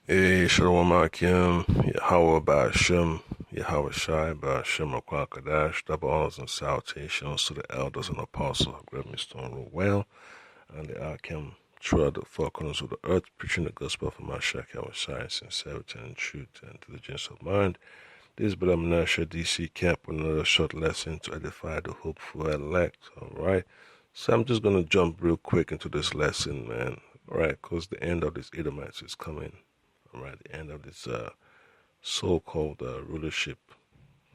Shalom Akim, Yahweh Ba'ashem, Yahweh Shai Ba'ashem Akwakadash, double honors and salutations to the elders and apostles of Great Stone Road Well, and the Akim throughout the four corners of the earth, preaching the gospel from Mashiach Yahweh Shai, sincerity and truth and diligence of mind. This is Brother Menashe DC Camp with another short lesson to edify the hopeful elect, alright? So I'm just going to jump real quick into this lesson, man, alright, because the end of this Edomites is coming. All right, the end of this so-called rulership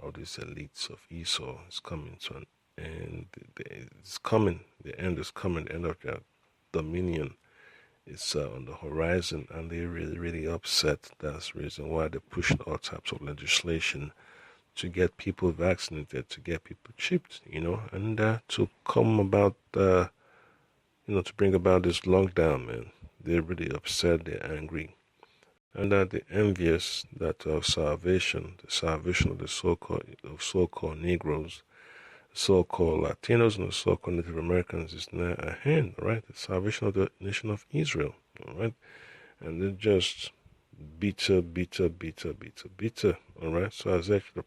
of these elites of Esau is coming to an end. It's coming. The end is coming. The end of their dominion is on the horizon, and they're really, really upset. That's the reason why they're pushing all types of legislation to get people vaccinated, to get people chipped, and to come about, to bring about this lockdown, man. They're really upset. They're angry. And that the envious that of salvation, the salvation of the so-called Negroes, so-called Latinos, and the so-called Native Americans is now at hand, right? The salvation of the nation of Israel, all right? And they're just bitter, all right? So Ezekiel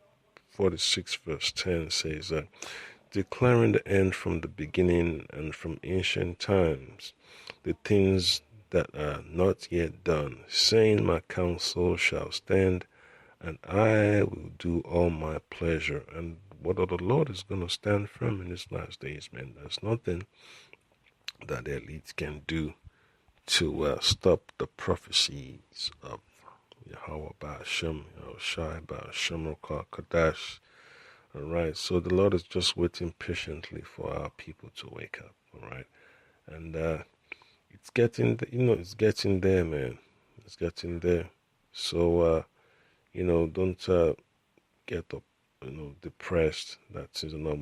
46 verse 10 says that, declaring the end from the beginning and from ancient times, the things that are not yet done, saying, my counsel shall stand, and I will do all my pleasure. And what the Lord is going to stand firm in these last days, man. There's nothing that the elites can do to stop the prophecies of Yahweh Ba'ashem, Shai Ba'ashem Kadash. All right, so the Lord is just waiting patiently for our people to wake up, all right? And it's getting, it's getting there, man. It's getting there. So, don't get up, depressed that things are not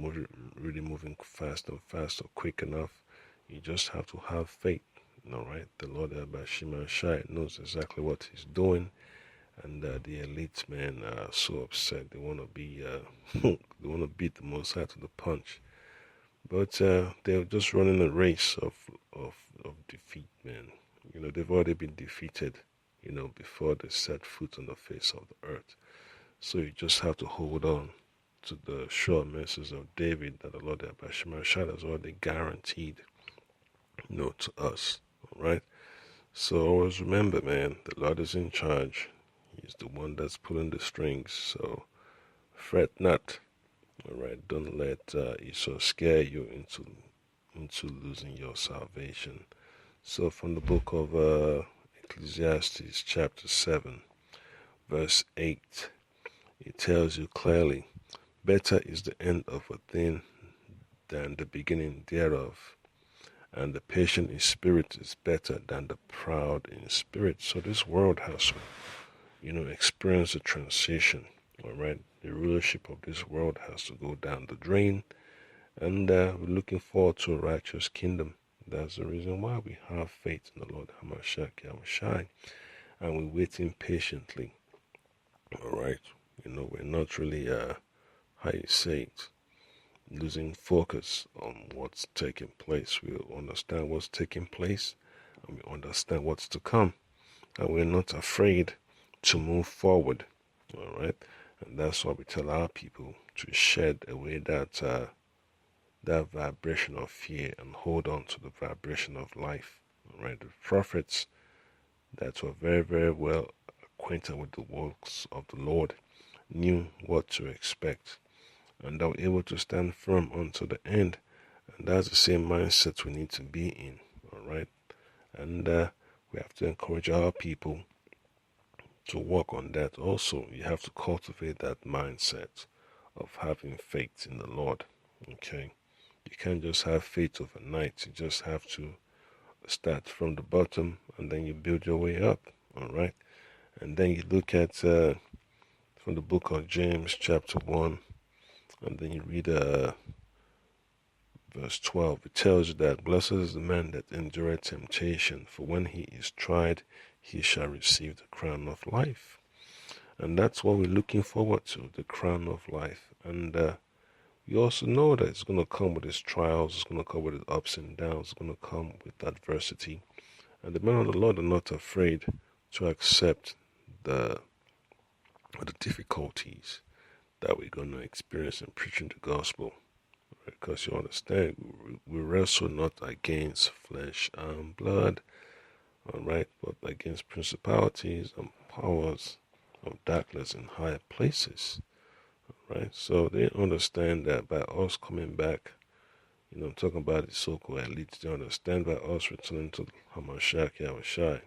really moving fast and fast or quick enough. You just have to have faith, right? The Lord Bashima Shai knows exactly what He's doing, and the elites, man, are so upset. They want to be, they want to beat the Most High to the punch. But they're just running a race of defeat, man. They've already been defeated, before they set foot on the face of the earth. So you just have to hold on to the sure message of David that the Lord Abashimashad has already guaranteed, to us. All right? So always remember, man, the Lord is in charge. He's the one that's pulling the strings. So fret not. All right, don't let Esau scare you into losing your salvation. So from the book of Ecclesiastes chapter 7, verse 8, it tells you clearly, better is the end of a thing than the beginning thereof, and the patient in spirit is better than the proud in spirit. So this world has, experienced a transition, all right? The rulership of this world has to go down the drain, and we're looking forward to a righteous kingdom. That's the reason why we have faith in the Lord Hamashiach Yahushai, and we're waiting patiently. All right, we're not really, how you say it, losing focus on what's taking place. We understand what's taking place, and we understand what's to come, and we're not afraid to move forward. All right. And that's why we tell our people to shed away that vibration of fear and hold on to the vibration of life. All right, the prophets that were very, very well acquainted with the works of the Lord knew what to expect, and they were able to stand firm until the end. And that's the same mindset we need to be in. All right, and we have to encourage our people to work on that. Also, you have to cultivate that mindset of having faith in the Lord. Okay, you can't just have faith overnight. You just have to start from the bottom, and then you build your way up. All right, and then you look at from the book of James chapter 1, and then you read verse 12. It tells you that blessed is the man that endureth temptation, for when he is tried, he shall receive the crown of life. And that's what we're looking forward to, the crown of life. And we also know that it's going to come with its trials, it's going to come with its ups and downs, it's going to come with adversity. And the men of the Lord are not afraid to accept the difficulties that we're going to experience in preaching the gospel. Because you understand, we wrestle not against flesh and blood, all right, but against principalities and powers of darkness in higher places, right? So they understand that by us coming back, I'm talking about the so-called elites, they understand by us returning to Hamashiach Yahushai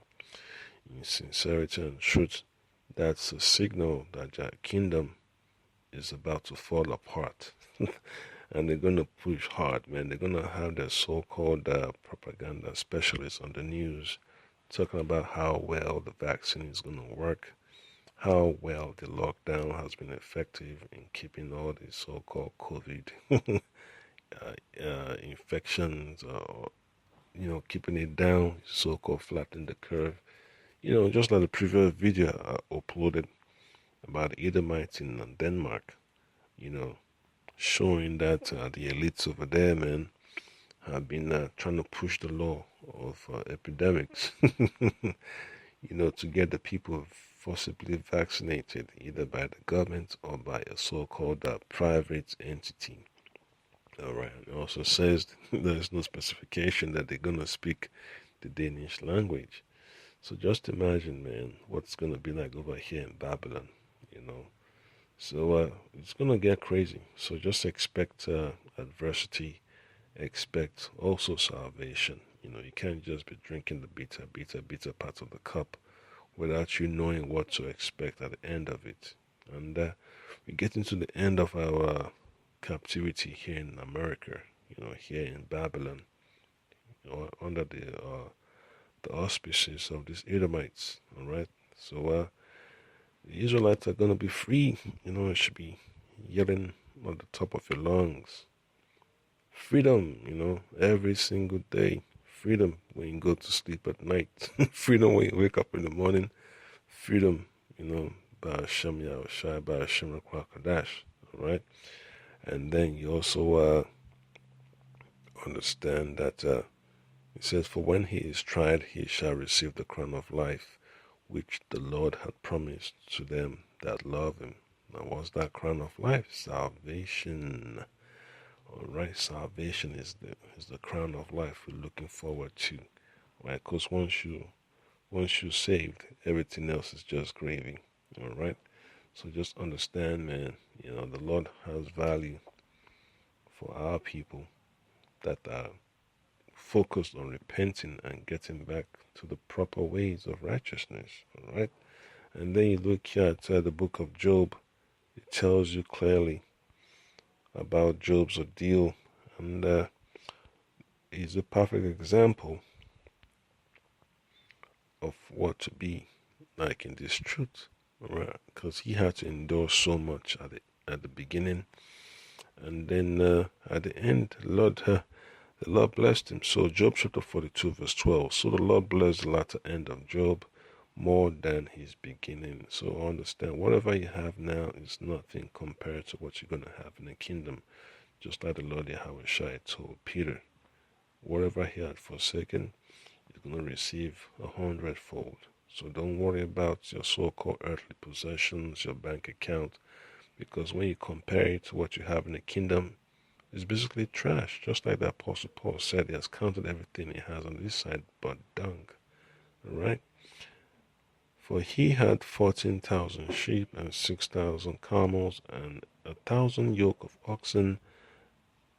in sincerity and truth, that's a signal that their kingdom is about to fall apart. And they're going to push hard, man. They're going to have their so-called propaganda specialists on the news talking about how well the vaccine is going to work, how well the lockdown has been effective in keeping all these so-called COVID infections, or keeping it down, so-called flattening the curve. Just like the previous video I uploaded about Edomites in Denmark, showing that the elites over there, man, have been trying to push the law of epidemics, to get the people forcibly vaccinated either by the government or by a so-called private entity. All right. It also says there's no specification that they're going to speak the Danish language. So just imagine, man, what's going to be like over here in Babylon, So it's going to get crazy. So just expect adversity, expect also salvation. You can't just be drinking the bitter part of the cup without you knowing what to expect at the end of it. And we get into the end of our captivity here in America, here in Babylon, under the auspices of these Edomites. All right, so the Israelites are going to be free. It should be yelling at the top of your lungs. Freedom, every single day. Freedom when you go to sleep at night. Freedom when you wake up in the morning. Freedom, by Hashem Yahushai, by Hashem Kwakadash. All right, and then you also understand that it says, "For when he is tried, he shall receive the crown of life, which the Lord had promised to them that love him." Now, what's that crown of life? Salvation. All right, salvation is the crown of life we're looking forward to, right? Because once you're saved, everything else is just gravy. All right, so just understand, man. The Lord has value for our people that are focused on repenting and getting back to the proper ways of righteousness. All right, and then you look at the book of Job. It tells you clearly about Job's ordeal, and he's a perfect example of what to be like in this truth, right? Because he had to endure so much at the beginning, and then at the end, the Lord blessed him. So Job chapter 42 verse 12. So the Lord blessed the latter end of Job more than his beginning. So understand, whatever you have now is nothing compared to what you're going to have in the kingdom. Just like the Lord Yahushua told Peter, whatever he had forsaken, he's going to receive 100-fold. So don't worry about your so-called earthly possessions, your bank account, because when you compare it to what you have in the kingdom, it's basically trash. Just like the Apostle Paul said, he has counted everything he has on this side but dung. All right? For he had 14,000 sheep and 6,000 camels and 1,000 yoke of oxen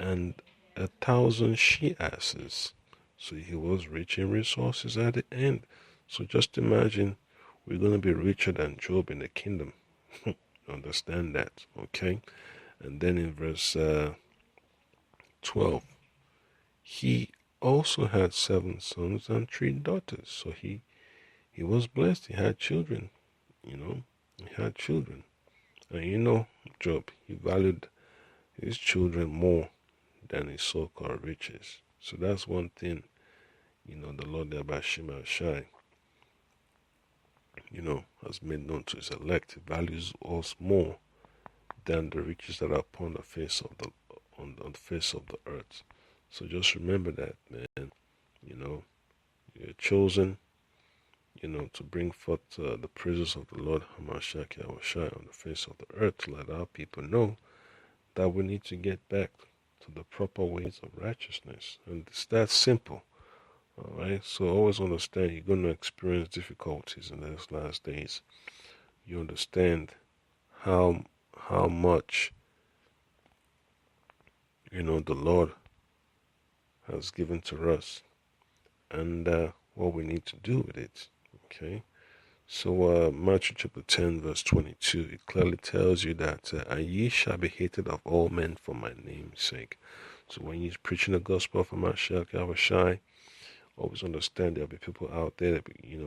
and 1,000 she-asses. So he was rich in resources at the end. So just imagine, we're going to be richer than Job in the kingdom. Understand that, okay? And then in verse 12, he also had 7 sons and 3 daughters. So he was blessed. He had children, He had children. And Job, he valued his children more than his so-called riches. So that's one thing, the Lord Yabashim Shai, has made known to his elect. He values us more than the riches that are upon the face of on the face of the earth. So just remember that, man. You're chosen. to bring forth the praises of the Lord Hamashiach Yahushua on the face of the earth, to let our people know that we need to get back to the proper ways of righteousness. And it's that simple. All right. So always understand you're going to experience difficulties in these last days. You understand how much the Lord has given to us, and what we need to do with it. Okay. So Matthew chapter 10 verse 22, it clearly tells you that and ye shall be hated of all men for my name's sake. So when you're preaching the gospel of Mashiach Yahushai, always understand there'll be people out there that be,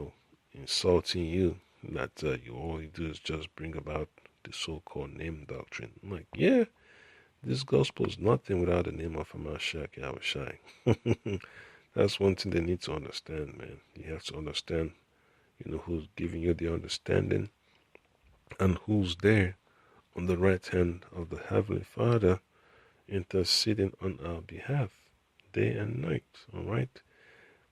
insulting you, that you all you do is just bring about the so-called name doctrine. I'm like, yeah, this gospel is nothing without the name of Mashiach Yahushai. That's one thing they need to understand, man. You have to understand, who's giving you the understanding and who's there on the right hand of the Heavenly Father interceding on our behalf day and night. All right.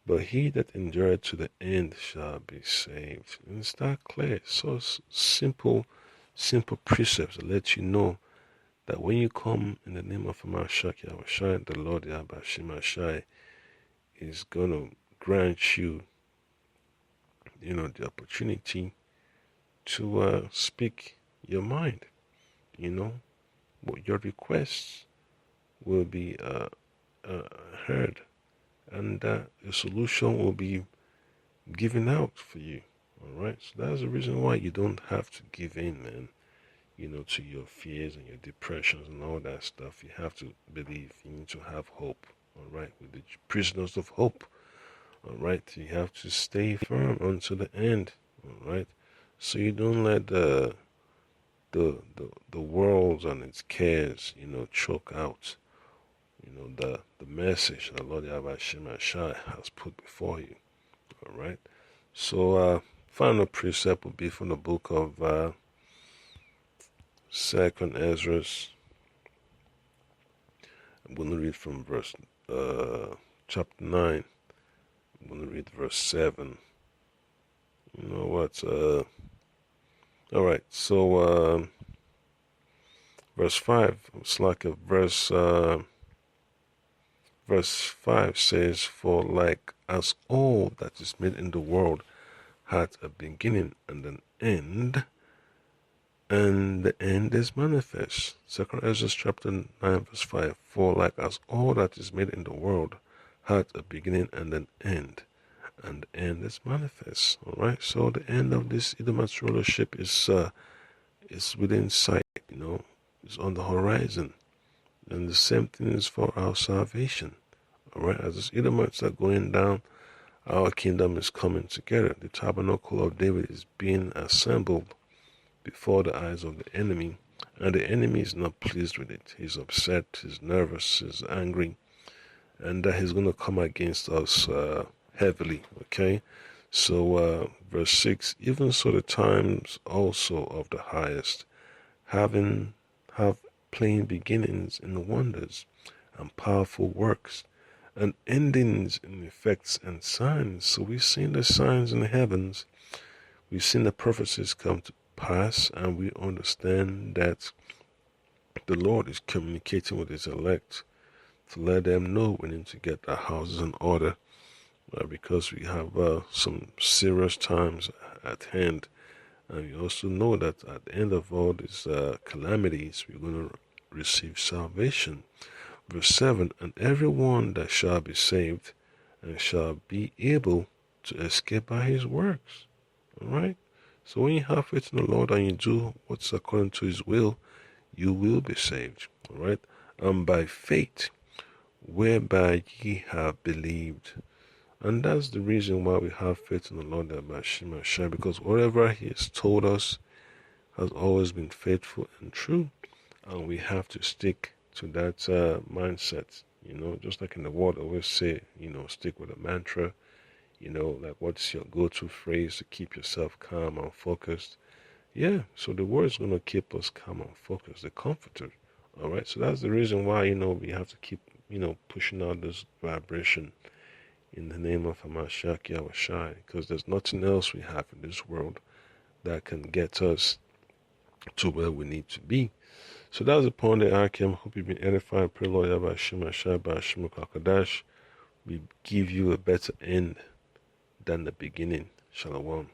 But he that endureth to the end shall be saved. And it's that clear. So simple precepts that let you know that when you come in the name of Mashiach Yahushua, the Lord Yahweh is going to grant you, the opportunity to speak your mind. But your requests will be heard, and a solution will be given out for you. All right. So that's the reason why you don't have to give in, man. To your fears and your depressions and all that stuff. You have to believe. You need to have hope. All right. With the prisoners of hope. All right. You have to stay firm until the end. All right. So you don't let the world and its cares, choke out, the message that Lord Yahweh Shai has put before you. All right. So final precept will be from the book of Second Ezra. I'm going to read from verse chapter 9. I'm going to read verse 7. You know what? All right. So verse 5. It's like a verse. Verse 5 says, "For like as all that is made in the world had a beginning and an end, and the end is manifest." Second Ezra chapter 9 verse 5. "For like as all that is made in the world had a beginning and an end, and the end is manifest." All right. So the end of this Edomite rulership is within sight. It's on the horizon, and the same thing is for our salvation. All right. As the Edomites are going down, our kingdom is coming together. The tabernacle of David is being assembled before the eyes of the enemy, and the enemy is not pleased with it. He's upset, he's nervous, he's angry, and he's going to come against us heavily. Okay. So verse 6, "Even so the times also of the highest have plain beginnings in wonders and powerful works, and endings in effects and signs." So we've seen the signs in the heavens, we've seen the prophecies come to pass, and we understand that the Lord is communicating with his elect to let them know we need to get our houses in order, because we have some serious times at hand. And we also know that at the end of all these calamities, we're going to receive salvation. Verse 7, "And everyone that shall be saved and shall be able to escape by his works." All right. So when you have faith in the Lord and you do what's according to his will, you will be saved. All right. And by faith, whereby ye have believed. And that's the reason why we have faith in the Lord because whatever he has told us has always been faithful and true. And we have to stick to that mindset. Just like in the word, I always say, stick with a mantra. Like what's your go-to phrase to keep yourself calm and focused? Yeah, so the word is going to keep us calm and focused, the comforter. All right, so that's the reason why, we have to keep, pushing out this vibration, in the name of Hamashiach Yahushai, because there's nothing else we have in this world that can get us to where we need to be. So that was the point that I came. Hope you've been edified. Pray, Lord, Yahweh Hashem Ashai B'Hashem Kakadash. We give you a better end than the beginning. Shalom.